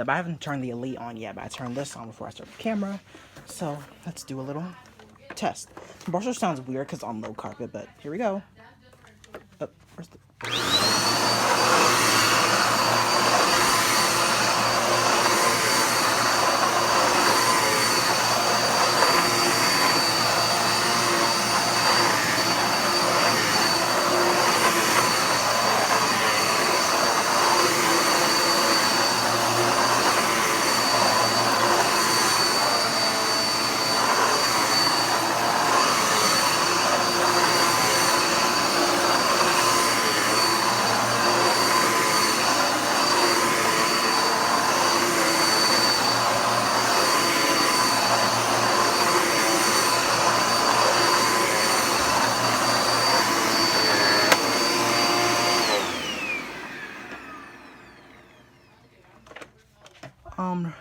up. I haven't turned the Elite on yet, but I turned this on before I started the camera. So let's do a little test. Brusher sounds weird because on low carpet, but here we go. Oh, where's the...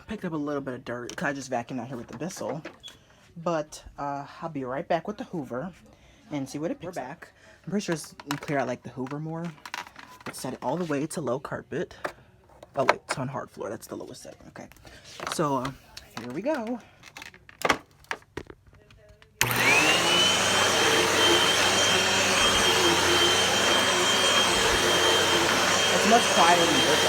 Picked up a little bit of dirt because I just vacuumed out here with the Bissell. But I'll be right back with the Hoover and see what it picks up. I'm pretty sure it's clear out like the Hoover more. Let's set it all the way to low carpet. Oh wait, it's on hard floor. That's the lowest setting. Okay. So here we go. It's much quieter than this.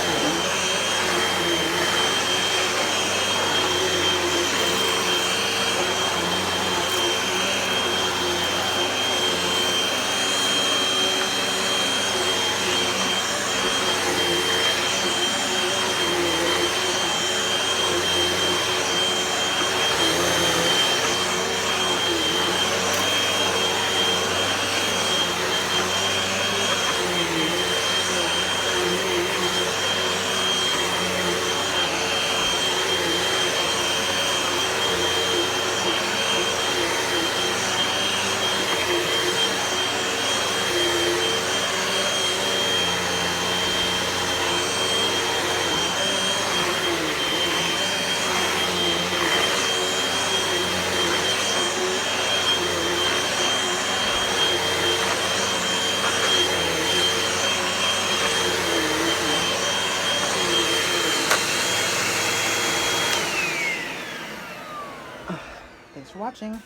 Thanks for watching.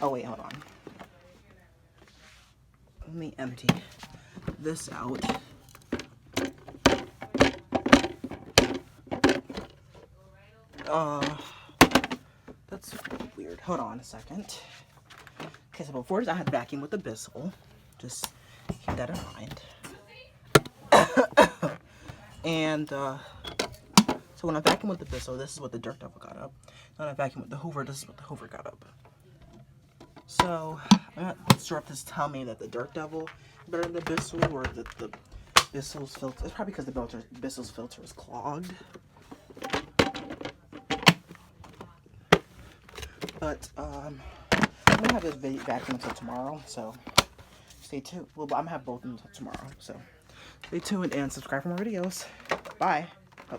Oh wait, hold on. Let me empty this out. That's weird. Hold on a second. Okay, so before this I had vacuum with the Bissell. Just keep that in mind. And so when I vacuum with the Bissell, this is what the Dirt Devil got up. When I vacuum with the Hoover, this is what the Hoover got up. So I'm not sure if this tell me that the Dirt Devil is better than the Bissell or that the Bissell's filter. It's probably because the Bissell's filter is clogged. But I'm gonna have this vacuum until tomorrow, so stay tuned. Well, I'm gonna have both until tomorrow, so stay tuned and subscribe for more videos. Bye. Oh.